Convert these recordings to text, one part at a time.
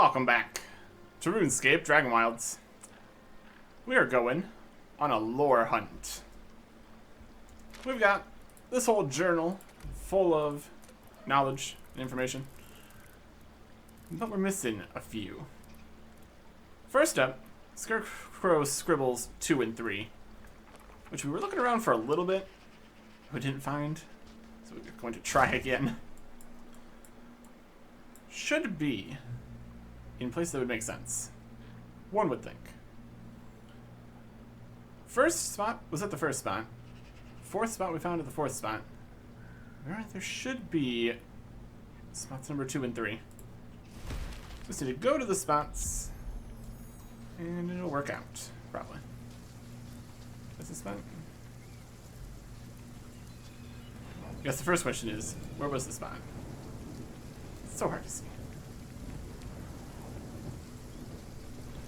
Welcome back to RuneScape Dragonwilds. We are going on a lore hunt. We've got this whole journal full of knowledge and information, but we're missing a few. First up, Scarecrow Scribbles 2 and 3, which we were looking around for a little bit, but didn't find, so we're going to try again. Should be in places that would make sense. One would think. First spot was at the first spot. Fourth spot we found at the fourth spot. Alright, there should be spots number 2 and 3. Just need to go to the spots, and it'll work out, probably. That's the spot. I guess the first question is, where was the spot? It's so hard to see.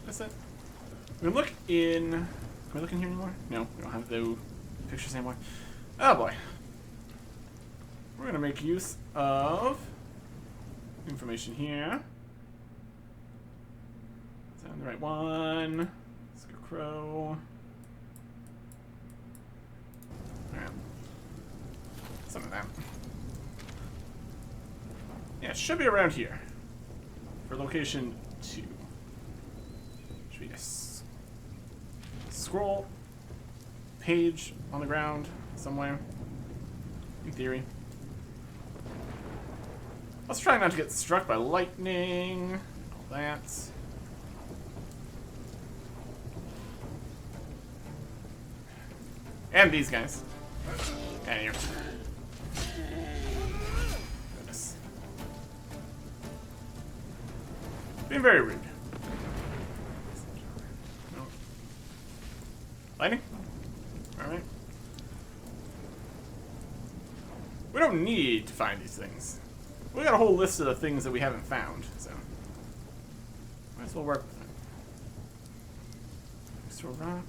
That's it. We can look in. Can we look in here anymore? No, we don't have the pictures anymore. Oh boy. We're gonna make use of information here. Is that the right one? Scarecrow. Alright. Some of that. Yeah, it should be around here. For location 2. Should be a scroll page on the ground somewhere. In theory. Let's try not to get struck by lightning. All that. And these guys. And here. Goodness. Being very rude. No. Lightning? Alright. We don't need to find these things. We got a whole list of the things that we haven't found, so might as well work with it. Next to a rock.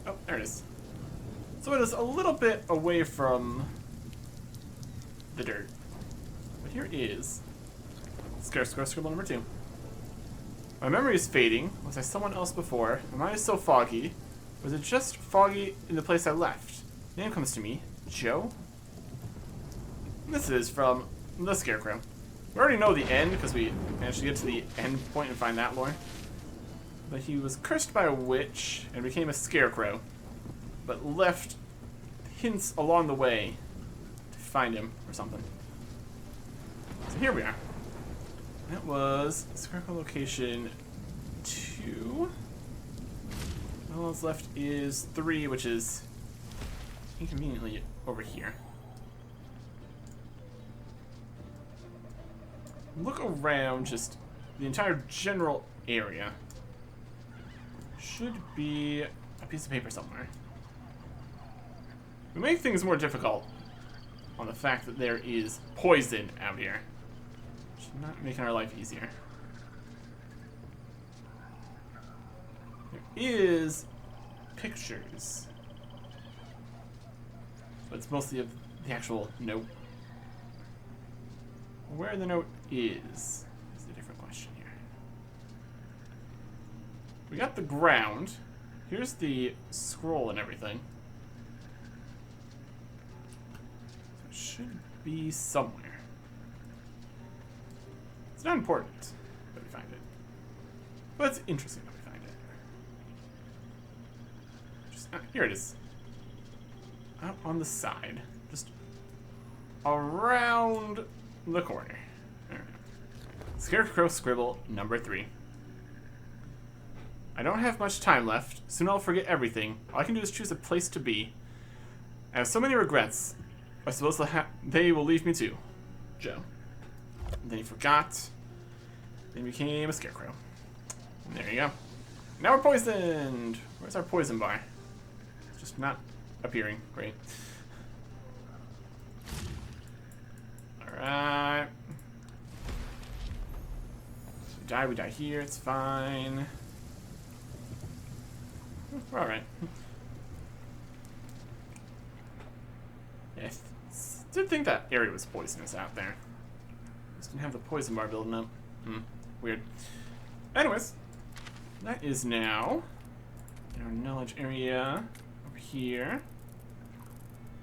Oh, there it is. So it is a little bit away from the dirt. But here is Scarecrow Scribble number 2. My memory is fading. Was I someone else before? My mind is so foggy. Was it just foggy in the place I left? Name comes to me. Joe? This is from the Scarecrow. We already know the end because we managed to get to the end point and find that lore. But he was cursed by a witch and became a scarecrow, but left hints along the way to find him or something. So here we are. That was Scarecrow location 2. All that's left is 3, which is inconveniently over here. Look around just the entire general area. Should be a piece of paper somewhere. We make things more difficult on the fact that there is poison out here. Should not making our life easier. There is pictures, but it's mostly of the actual note. Where the note is a different question here. We got the ground. Here's the scroll and everything. So it should be somewhere. It's not important that we find it, but it's interesting that we find it. Just, here it is. Out on the side. Just around the corner. All right. Scarecrow Scribble number 3. I don't have much time left. Soon I'll forget everything. All I can do is choose a place to be. I have so many regrets. I suppose they will leave me too. Joe. And then he forgot. Then he became a scarecrow. And there you go. Now we're poisoned. Where's our poison bar? It's just not appearing. Great. Alright. We die here, it's fine. We're alright. Yeah, I did think that area was poisonous out there. Just didn't have the poison bar building up. Weird. Anyways, that is now in our knowledge area over here.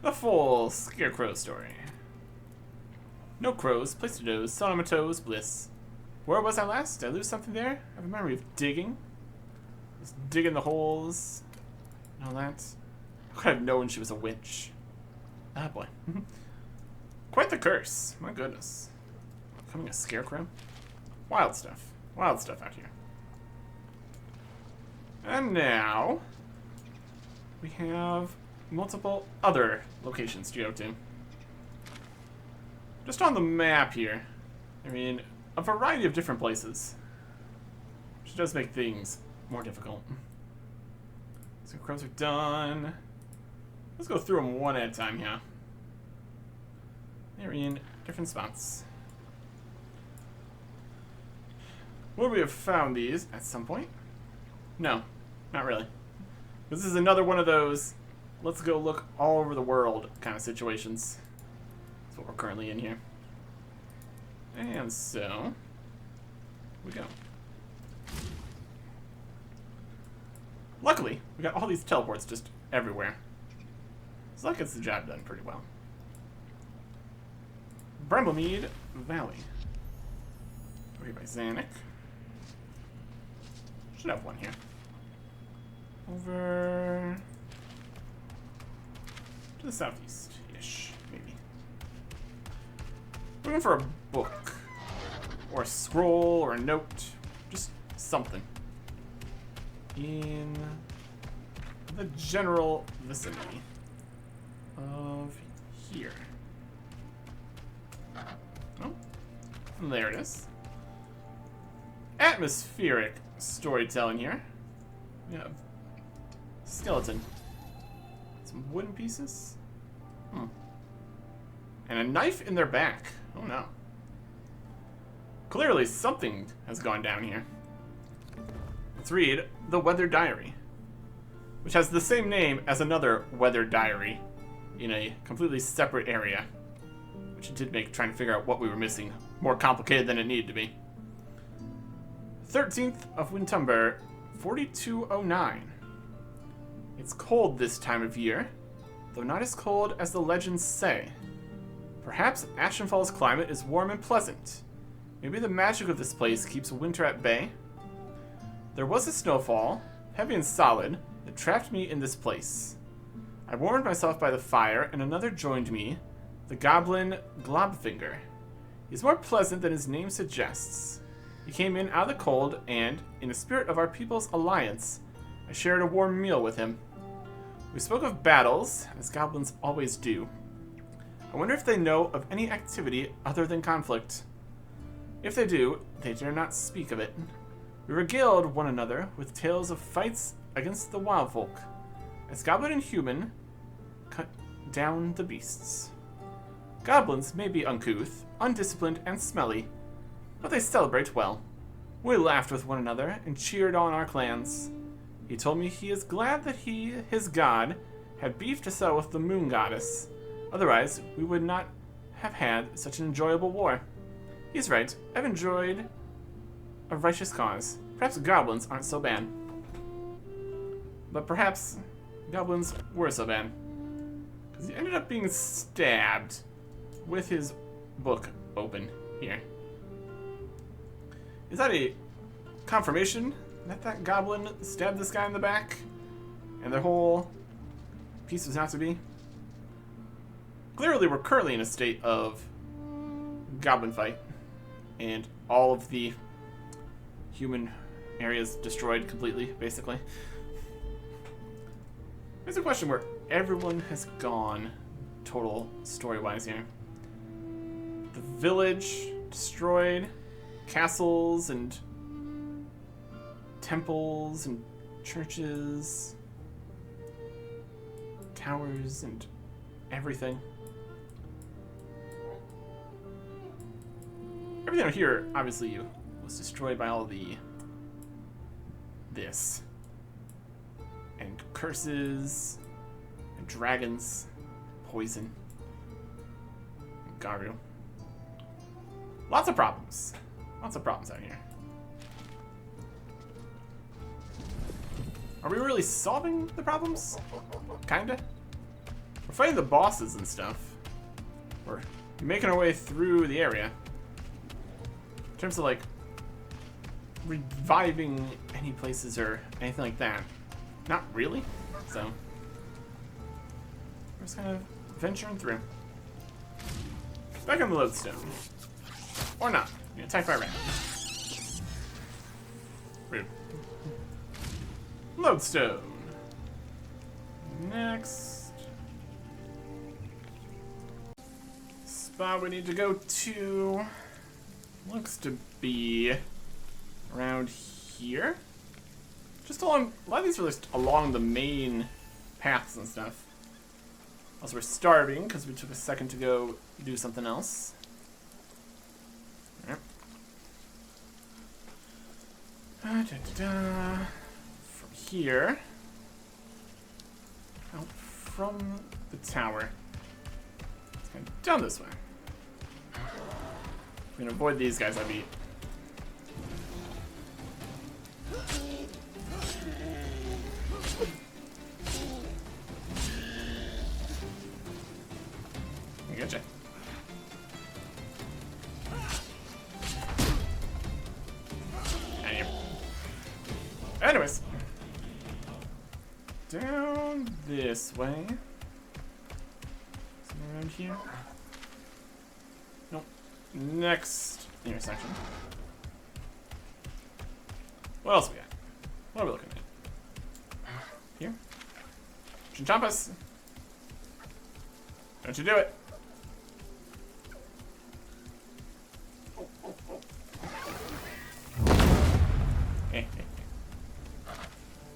The full Scarecrow story. No crows, place to doze, sun on my toes, bliss. Where was I last? Did I lose something there? I have a memory of digging. Just digging the holes and all that. How could I have known she was a witch? Ah, boy. Quite the curse. My goodness. Becoming a scarecrow? Wild stuff. Wild stuff out here. And now we have multiple other locations to go to. Just on the map here, I mean, a variety of different places. Which does make things more difficult. So crows are done. Let's go through them one at a time here. They're in different spots. Would we have found these at some point? No, not really. This is another one of those let's go look all over the world kind of situations. That's what we're currently in here. And so, we go. Luckily, we got all these teleports just everywhere. So that gets the job done pretty well. Bramblemead Valley. Over here by Zanuck. Should have one here. Over to the southeast-ish, maybe. Looking for a book. Or a scroll, or a note. Just something. In the general vicinity of here. Oh, and there it is. Atmospheric storytelling here. We have skeleton. Some wooden pieces. And a knife in their back. Oh no. Clearly something has gone down here. Let's read The Weather Diary, which has the same name as another Weather Diary in a completely separate area, which did make trying to figure out what we were missing more complicated than it needed to be. 13th of Wintumber, 4209. It's cold this time of year, though not as cold as the legends say. Perhaps Ashenfall's climate is warm and pleasant. Maybe the magic of this place keeps winter at bay. There was a snowfall, heavy and solid, that trapped me in this place. I warmed myself by the fire, and another joined me, the goblin Globfinger. He's more pleasant than his name suggests. He came in out of the cold, and, in the spirit of our people's alliance, I shared a warm meal with him. We spoke of battles, as goblins always do. I wonder if they know of any activity other than conflict. If they do, they dare not speak of it. We regaled one another with tales of fights against the wild folk, as goblin and human cut down the beasts. Goblins may be uncouth, undisciplined, and smelly, but they celebrate well. We laughed with one another and cheered on our clans. He told me he is glad that his god, had beef to settle with the moon goddess. Otherwise, we would not have had such an enjoyable war. He's right. I've enjoyed a righteous cause. Perhaps goblins aren't so bad. But perhaps goblins were so bad. Because he ended up being stabbed with his book open here. Is that a confirmation that goblin stabbed this guy in the back? And their whole piece was not to be? Clearly, we're currently in a state of goblin fight. And all of the human areas destroyed completely, basically. There's a question where everyone has gone total story-wise here. The village destroyed, castles and temples and churches, towers and everything. Everything out here, obviously, was destroyed by all this. And curses, and dragons, poison, and Garu. Lots of problems. Lots of problems out here. Are we really solving the problems? Kinda. We're fighting the bosses and stuff. We're making our way through the area. In terms of like reviving any places or anything like that. Not really. So we're just kind of venturing through. Back on the lodestone. Or not. You're attacked by a rat. Rude. Lodestone. Next spot we need to go to looks to be around here. Just along, a lot of these are just along the main paths and stuff. Also, we're starving because we took a second to go do something else. Yep. From here. Out from the tower. It's kind of down this way. We can avoid these guys I beat. I gotcha. Anyways. Down this way. Somewhere around here. Nope. Next intersection. What else we got? What are we looking at? Here? Chinchompas! Don't you do it! Hey, hey.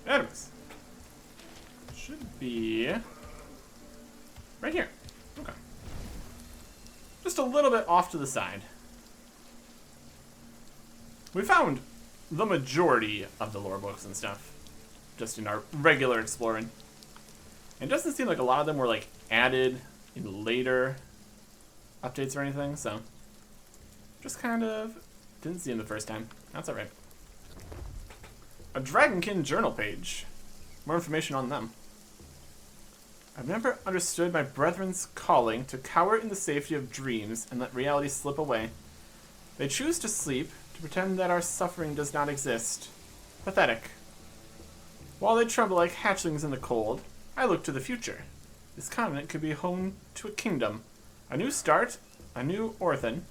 Anyways. Should be right here. Okay. Just a little bit off to the side. We found the majority of the lore books and stuff just in our regular exploring. And it doesn't seem like a lot of them were like added in later updates or anything, so just kind of didn't see them the first time. That's alright. A Dragonkin journal page. More information on them. I've never understood my brethren's calling to cower in the safety of dreams and let reality slip away. They choose to sleep, to pretend that our suffering does not exist. Pathetic. While they tremble like hatchlings in the cold, I look to the future. This continent could be home to a kingdom. A new start, a new Orthan.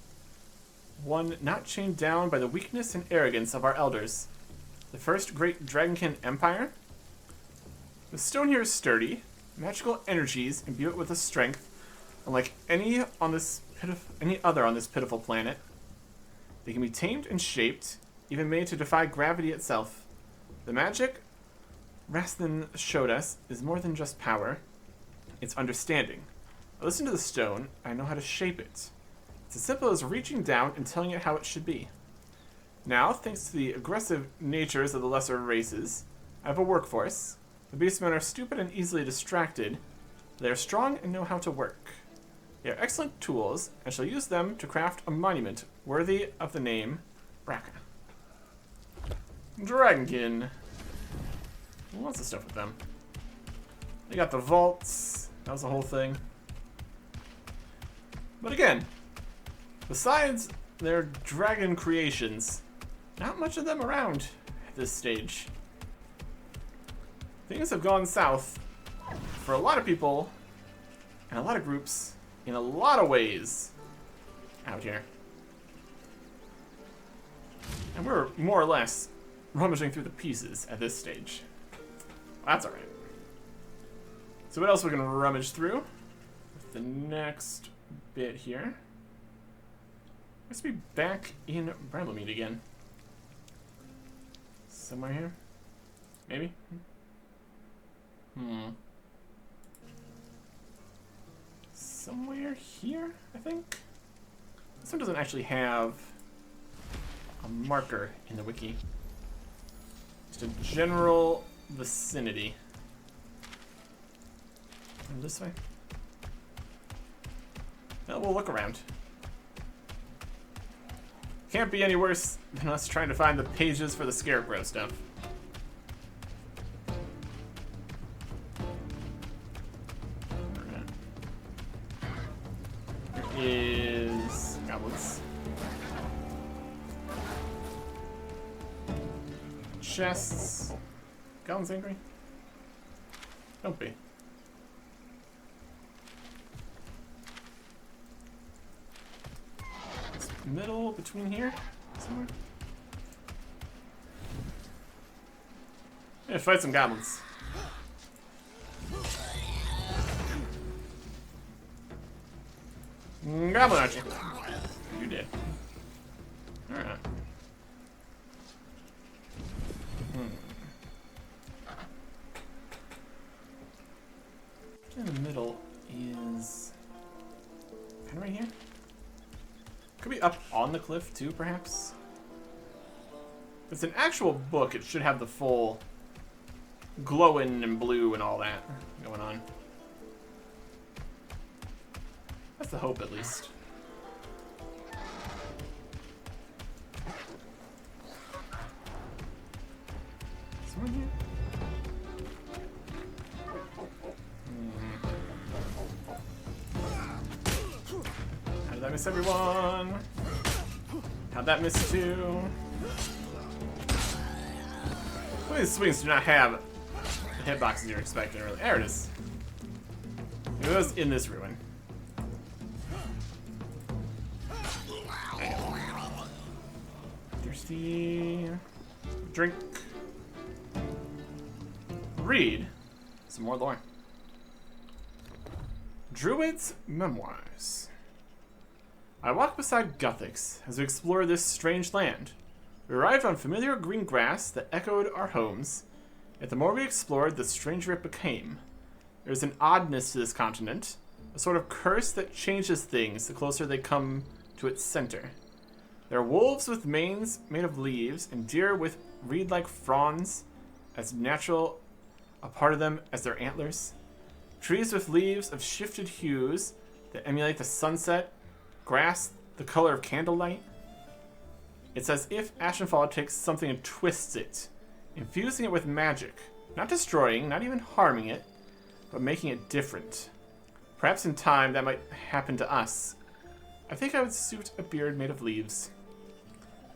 One not chained down by the weakness and arrogance of our elders. The first great Dragonkin empire? The stone here is sturdy. Magical energies imbue it with a strength unlike any other on this pitiful planet. They can be tamed and shaped, even made to defy gravity itself. The magic Rasthan showed us is more than just power. It's understanding. I listen to the stone, I know how to shape it. It's as simple as reaching down and telling it how it should be. Now, thanks to the aggressive natures of the lesser races, I have a workforce. The beastmen are stupid and easily distracted. They are strong and know how to work. They are excellent tools, and shall use them to craft a monument worthy of the name Braca. Dragonkin. Lots of stuff with them. They got the vaults. That was the whole thing. But again, besides their dragon creations, not much of them around at this stage. Things have gone south for a lot of people and a lot of groups in a lot of ways out here. And we're more or less rummaging through the pieces at this stage. That's alright. So what else are we going to rummage through? With the next bit here. Let's be back in Bramblemead again. Somewhere here? Maybe? Somewhere here, I think? This one doesn't actually have a marker in the wiki. Just a general vicinity. And this way? Well, we'll look around. Can't be any worse than us trying to find the pages for the scarecrow stuff. There is goblins. Chests. Goblins angry? Don't be. Middle between here somewhere. Yeah, fight some goblins. Goblin archer. You did. Alright. In the middle is kind of right here. Could be up on the cliff too, perhaps. If it's an actual book, it should have the full glowing and blue and all that going on. That's the hope, at least. Someone here? How did I miss everyone? How'd that miss too? Some of these swings do not have the hitboxes you're expecting, really. There it is. It was in this ruin. Thirsty. Drink. Read. Some more lore. Druid's Memoirs. I walked beside Jagex as we explored this strange land. We arrived on familiar green grass that echoed our homes, yet the more we explored, the stranger it became. There is an oddness to this continent, a sort of curse that changes things the closer they come to its center. There are wolves with manes made of leaves, and deer with reed-like fronds as natural a part of them as their antlers. Trees with leaves of shifted hues that emulate the sunset, grass the color of candlelight. It's as if Ashenfall takes something and twists it, infusing it with magic, not destroying, not even harming it, but making it different. Perhaps in time that might happen to us. I think I would suit a beard made of leaves.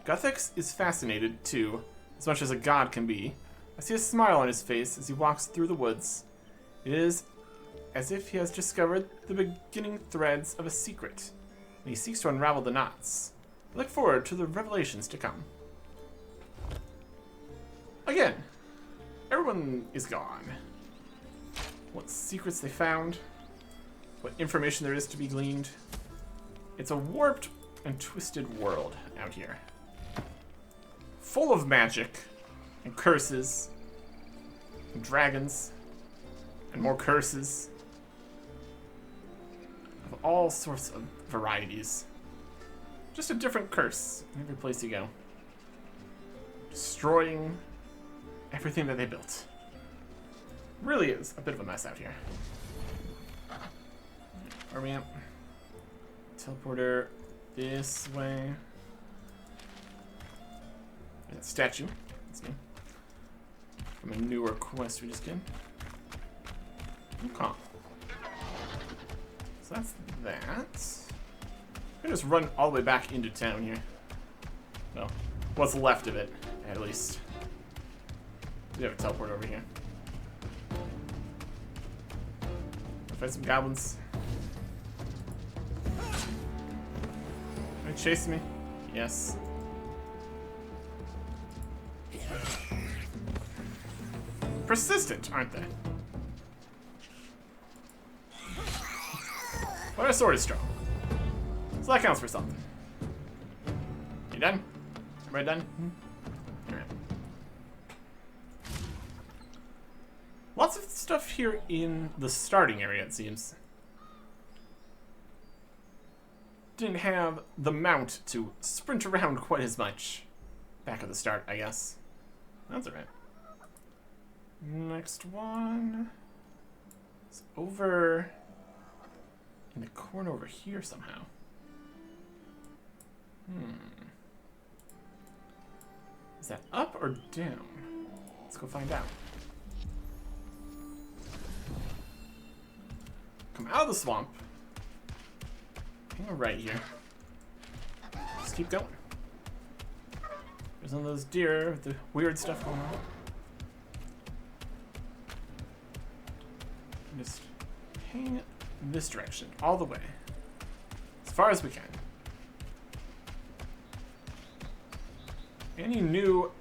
Jagex is fascinated, too, as much as a god can be. I see a smile on his face as he walks through the woods. It is as if he has discovered the beginning threads of a secret, and he seeks to unravel the knots. I look forward to the revelations to come. Again, everyone is gone. What secrets they found, what information there is to be gleaned. It's a warped and twisted world out here. Full of magic, and curses, and dragons, and more curses. Of all sorts of varieties. Just a different curse in every place you go. Destroying everything that they built. Really is a bit of a mess out here. Where are we at? Teleporter this way. That statue. That's new. From a newer quest we just did. Okay. So that's that. I'm gonna just run all the way back into town here. Well, what's left of it, at least. We have a teleport over here. Fight some goblins. Are they chasing me? Yes. Persistent, aren't they? But our sword is strong. So that counts for something. You done? Everybody done? Alright. Lots of stuff here in the starting area, it seems. Didn't have the mount to sprint around quite as much back at the start, I guess. That's alright. Next one is over in the corner over here somehow. that up or down? Let's go find out. Come out of the swamp. Hang a right here. Just keep going. There's one of those deer with the weird stuff going on. Just hang this direction all the way. As far as we can. Any new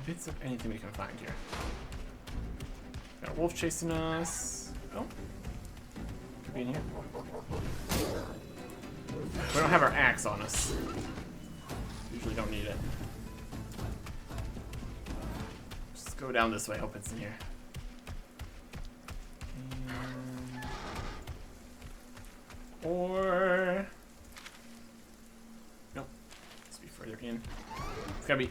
bits of anything we can find here? Got a wolf chasing us. Oh. Could be in here. We don't have our axe on us. Usually don't need it. Just go down this way, hope it's in here. Or... Nope. Let's be further in. It's gotta be...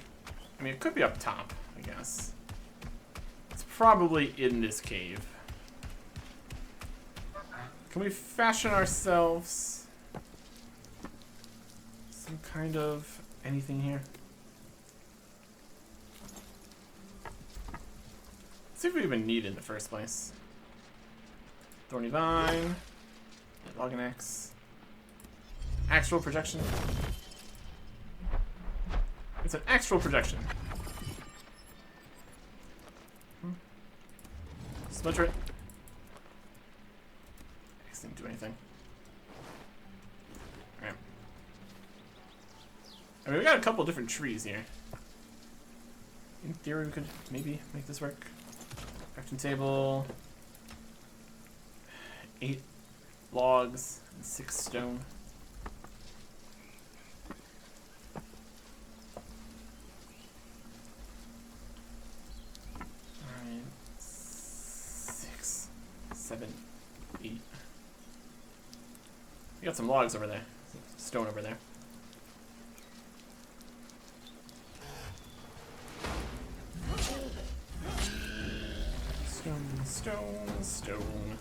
I mean, it could be up top, I guess. It's probably in this cave. Can we fashion ourselves some kind of anything here? Let's see if we even need it in the first place. Thorny Vine. Log an X. Actual projection. It's an actual projection. Splinter it. X didn't do anything. Alright. I mean, we got a couple different trees here. In theory, we could maybe make this work. Crafting table. 8 logs and 6 stone. Alright. 6, 7, 8. We got some logs over there. Stone over there. Stone, stone, stone.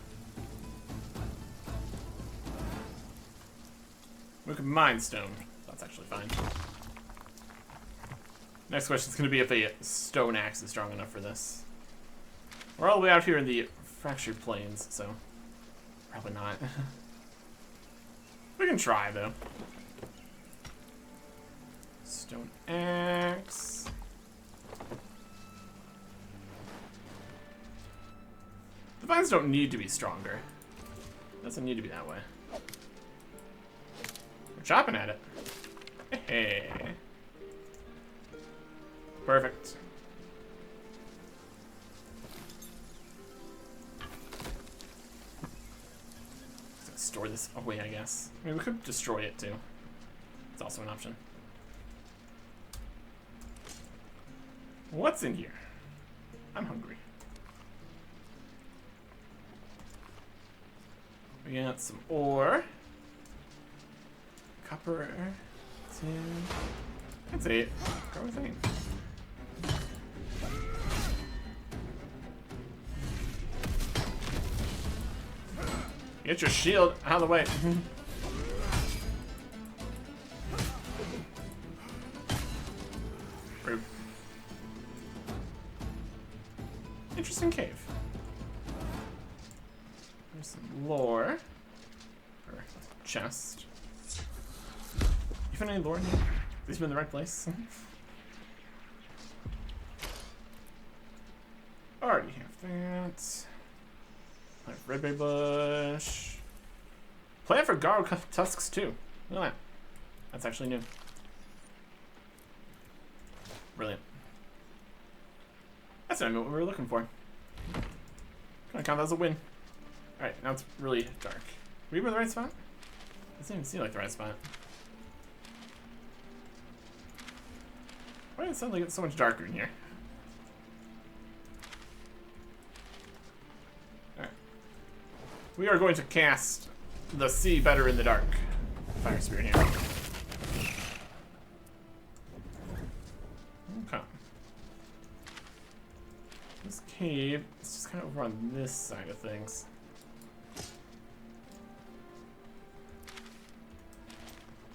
We could mine stone. That's actually fine. Next question is going to be if a stone axe is strong enough for this. We're all the way out here in the fractured plains, so probably not. We can try, though. Stone axe. The vines don't need to be stronger. It doesn't need to be that way. We're chopping at it. Hey. Perfect. Let's store this away, I guess. I mean, we could destroy it too. It's also an option. What's in here? I'm hungry. We got some ore. Copper. Tin. That's 8. Go with 8. Get your shield out of the way. Rude. Interesting cave. There's some lore. Or chest. You found any lore in here? At least been in the right place. Already have that. Redberry bush. Plant for garro tusks too. Look at that. That's actually new. Brilliant. That's not what we were looking for. Gonna count that as a win. Alright, now it's really dark. Were you in the right spot? It doesn't even seem like the right spot. Why did it suddenly get so much darker in here? Alright. We are going to cast the See Better in the Dark Fire Spirit here. Okay. This cave is just kind of over on this side of things.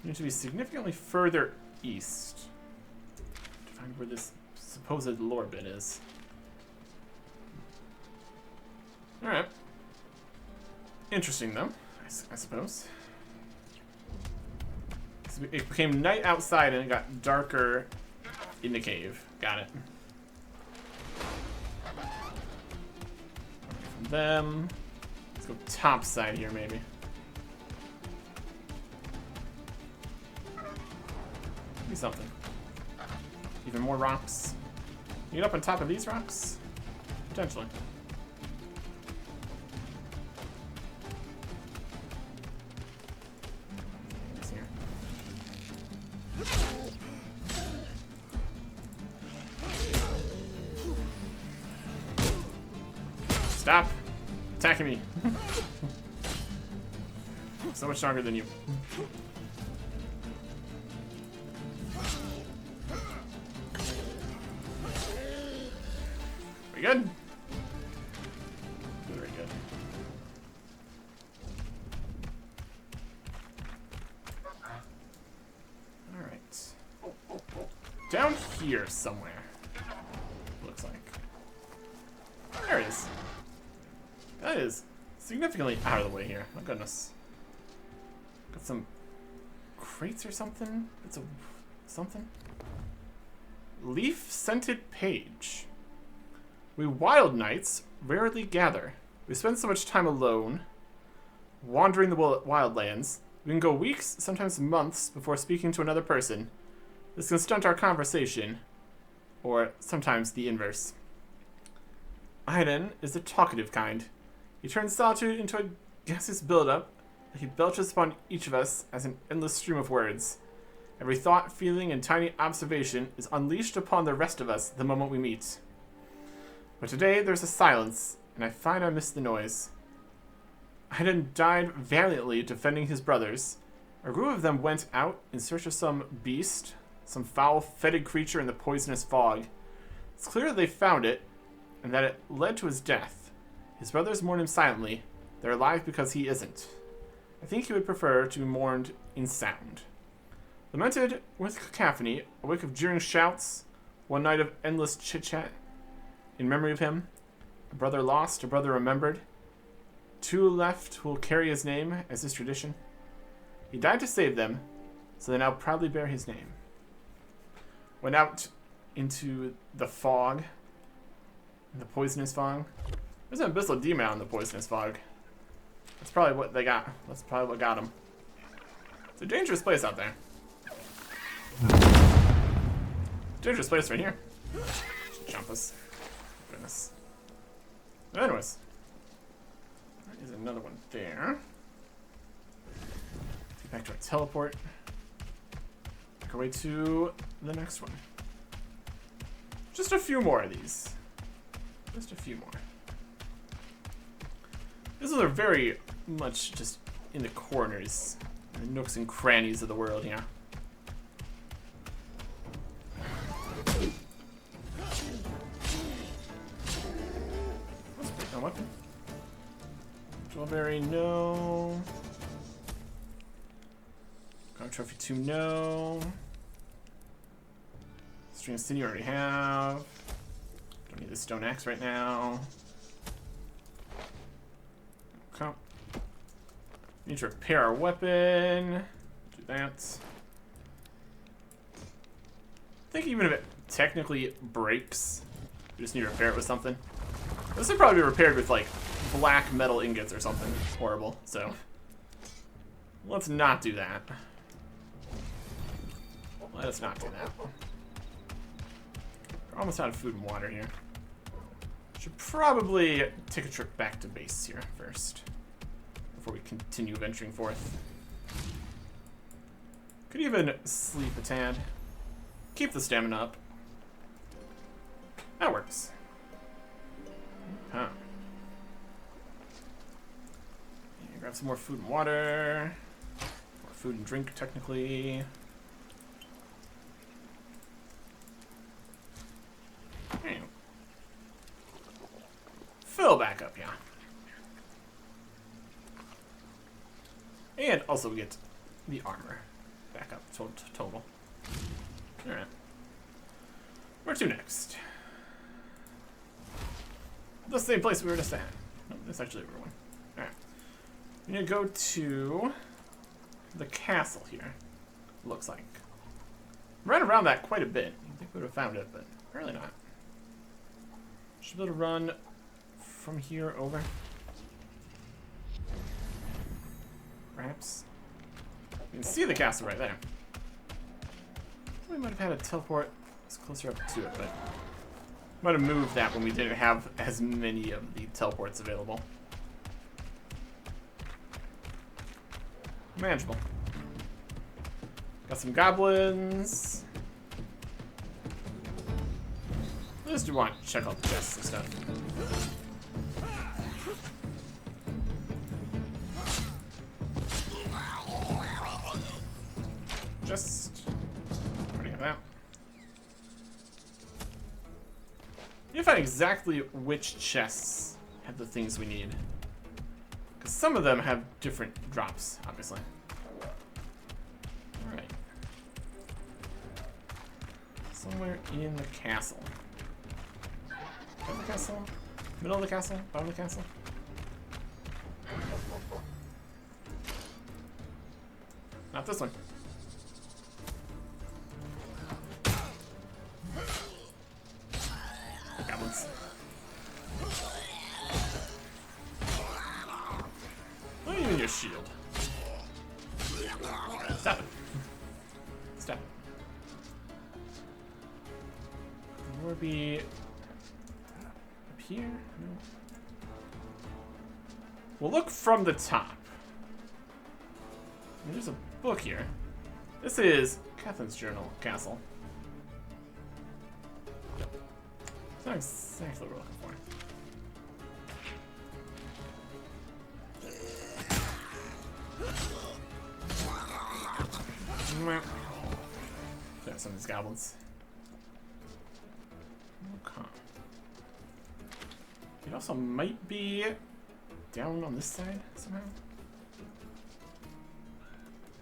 You need to be significantly further east to find where this supposed lore bit is. Alright. Interesting, though, I suppose. So it became night outside and it got darker in the cave. Got it. From them. Let's go top side here, maybe. Maybe something. Even more rocks. Can you get up on top of these rocks? Potentially. Stop attacking me. So much stronger than you. We good? Very good. Alright. Down here somewhere. Looks like. There it is. That is significantly out of the way here. My goodness. Got some crates or something? It's a something? Leaf-scented page. We wild knights rarely gather. We spend so much time alone, wandering the wildlands. We can go weeks, sometimes months, before speaking to another person. This can stunt our conversation, or sometimes the inverse. Aiden is the talkative kind. He turns solitude into a gaseous buildup that he belches upon each of us as an endless stream of words. Every thought, feeling, and tiny observation is unleashed upon the rest of us the moment we meet. But today there's a silence, and I find I miss the noise. Aiden died valiantly defending his brothers. A group of them went out in search of some beast, some foul, fetid creature in the poisonous fog. It's clear that they found it, and that it led to his death. His brothers mourn him silently. They're alive because he isn't. I think he would prefer to be mourned in sound. Lamented with cacophony, a week of jeering shouts, one night of endless chit-chat. In memory of him, a brother lost, a brother remembered. Two left who will carry his name as his tradition. He died to save them, so they now proudly bear his name. Went out into the fog, the poisonous fog. There's an abyssal demon in the poisonous fog. That's probably what they got. That's probably what got him. It's a dangerous place out there. Dangerous place right here. Just jump us. Goodness. Anyways. There is another one there. Let's get back to our teleport. Make our way to the next one. Just a few more of these. Just a few more. These are very much just in the corners, in the nooks and crannies of the world here. Let's break my weapon. Jewelberry, no. Guard Trophy 2, no. String of Sin, you already have. Don't need the stone axe right now. Okay. Need to repair our weapon. Do that. I think even if it technically breaks, we just need to repair it with something. This would probably be repaired with like black metal ingots or something horrible. So let's not do that. Let's not do that. We're almost out of food and water here. Should probably take a trip back to base here first, before we continue venturing forth. Could even sleep a tad. Keep the stamina up. That works. Huh. Yeah, grab some more food and water. More food and drink, technically. There you go. Fill back up, yeah. And also we get the armor back up total. Alright. Where to next? The same place we were just at. No, that's actually a one. Alright. We need to go to the castle here. Looks like. Ran around that quite a bit. I think we would have found it, but apparently not. Should be able to run from here over. Perhaps. You can see the castle right there. We might have had a teleport closer up to it, but might have moved that when we didn't have as many of the teleports available. Manageable. Got some goblins. I just do want to check out the chests and stuff. Just already have that. You find exactly which chests have the things we need. Because some of them have different drops, obviously. Alright. Somewhere in the castle. Top of the castle? Middle of the castle? Bottom of the castle? Not this one. Goblins. Not even your shield. Stop it. Stop it. Will it be up here? No. We'll look from the top. There's a book here. This is Catherine's Journal Castle. It's not exactly what we're looking for. There's some of these goblins. Okay. It also might be down on this side somehow.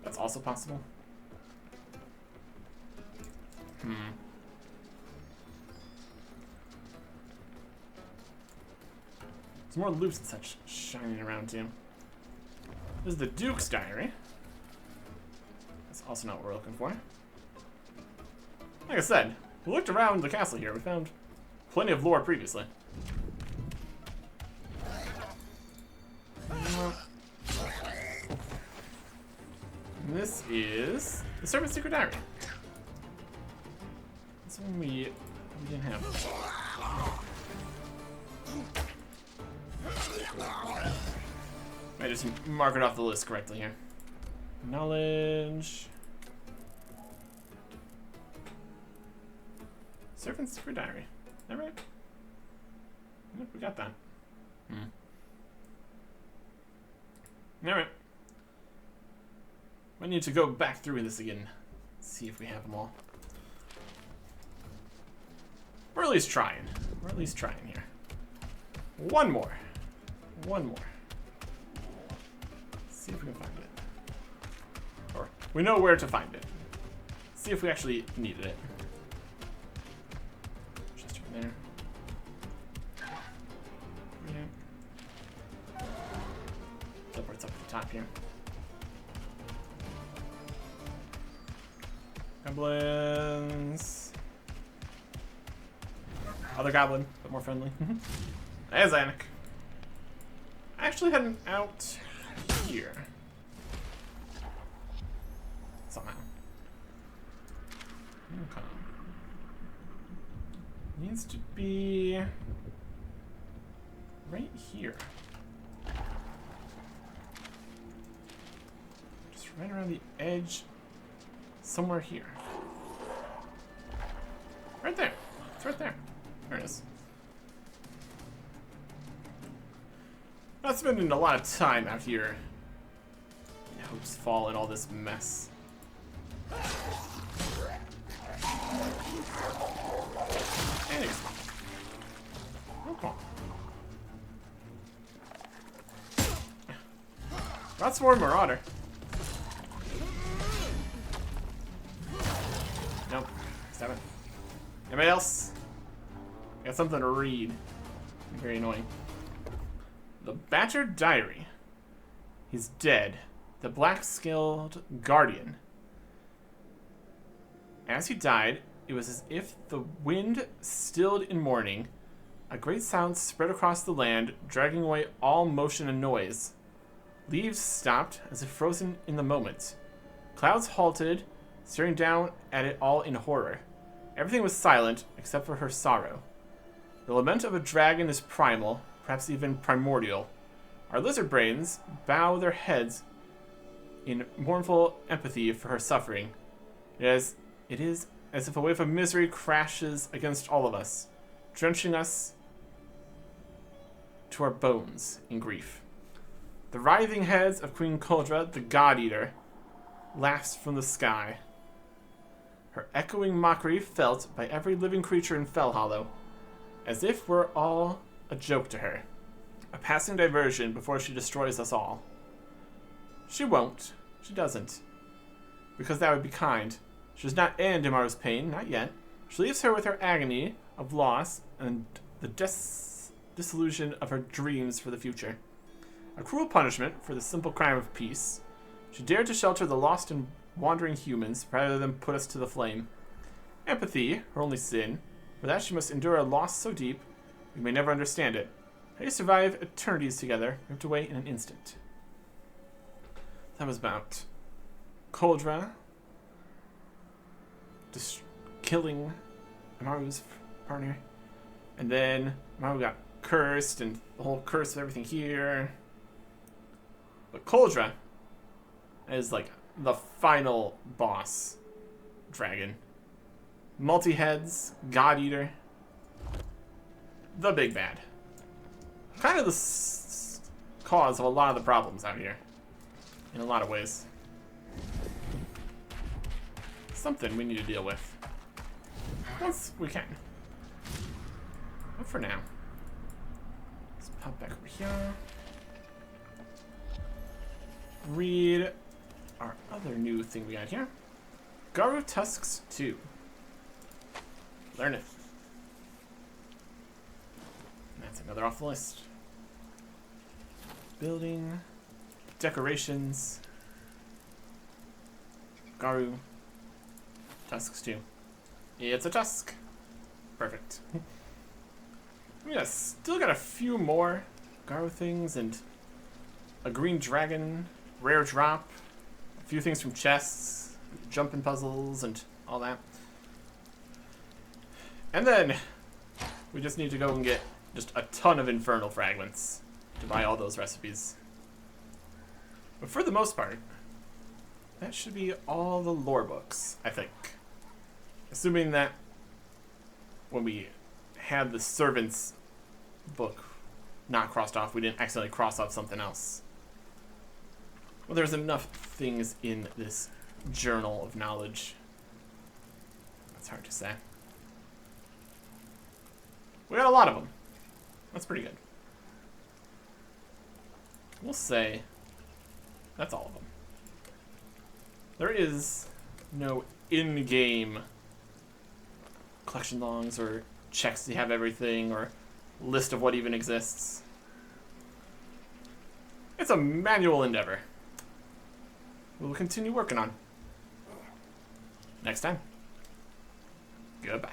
That's also possible. There's more loops and such shining around too. This is the Duke's Diary. That's also not what we're looking for. Like I said, we looked around the castle here. We found plenty of lore previously. And this is the Servant's Secret Diary. This one we didn't have. I just mark it off the list correctly here. Knowledge. Servant's Secret Diary. Is that right? Yep, we got that. Alright. I need to go back through this again. See if we have them all. We're at least trying. We're at least trying here. One more. One more. See if we can find it. Or, we know where to find it. See if we actually needed it. Just over there. Yeah. Teleports up at the top here. Goblins. Other goblin, but more friendly. There's Anik. I actually had him out here. Somehow. Okay. Needs to be right here. Just right around the edge. Somewhere here. Right there. It's right there. There it is. Not spending a lot of time out here in Hope's Fall and all this mess. Anyways. Okay. That's more Marauder. Nope. Stop it. Anybody else? I got something to read. Very annoying. The Battered Diary. He's dead. The black-scaled guardian. As he died, it was as if the wind stilled in mourning. A great sound spread across the land, dragging away all motion and noise. Leaves stopped, as if frozen in the moment. Clouds halted, staring down at it all in horror. Everything was silent, except for her sorrow. The lament of a dragon is primal, perhaps even primordial. Our lizard brains bow their heads in mournful empathy for her suffering. It is as if a wave of misery crashes against all of us, drenching us to our bones in grief. The writhing heads of Queen Coldra, the God-Eater, laughs from the sky. Her echoing mockery felt by every living creature in Fellhollow, as if we're all a joke to her, a passing diversion before she destroys us all. She won't. She doesn't. Because that would be kind. She does not end Imaru's pain, not yet. She leaves her with her agony of loss and the disillusion of her dreams for the future. A cruel punishment for the simple crime of peace. She dared to shelter the lost and wandering humans rather than put us to the flame. Empathy, her only sin. For that she must endure a loss so deep, we may never understand it. How you survive eternities together, ripped away in an instant. That was about Coldra killing Amaru's partner. And then Amaru got cursed, and the whole curse of everything here. But Coldra is like the final boss dragon. Multi-heads, God-Eater. The big bad. Kind of the cause of a lot of the problems out here. In a lot of ways. Something we need to deal with. Once we can. But for now. Let's pop back over here. Read our other new thing we got here. Garu Tusks 2. Learn it. That's another off the list. Building. Decorations. Garu. Tusks 2. It's a tusk. Perfect. Yeah, still got a few more Garu things and a green dragon, rare drop, a few things from chests, jumping puzzles, and all that. And then we just need to go and get just a ton of infernal fragments to buy all those recipes. But for the most part, that should be all the lore books, I think. Assuming that when we had the servants book not crossed off, we didn't accidentally cross off something else. Well, there's enough things in this journal of knowledge. That's hard to say. We got a lot of them. That's pretty good. We'll say that's all of them. There is no in-game collection logs or checks to have everything or list of what even exists. It's a manual endeavor. We'll continue working on. Next time. Goodbye.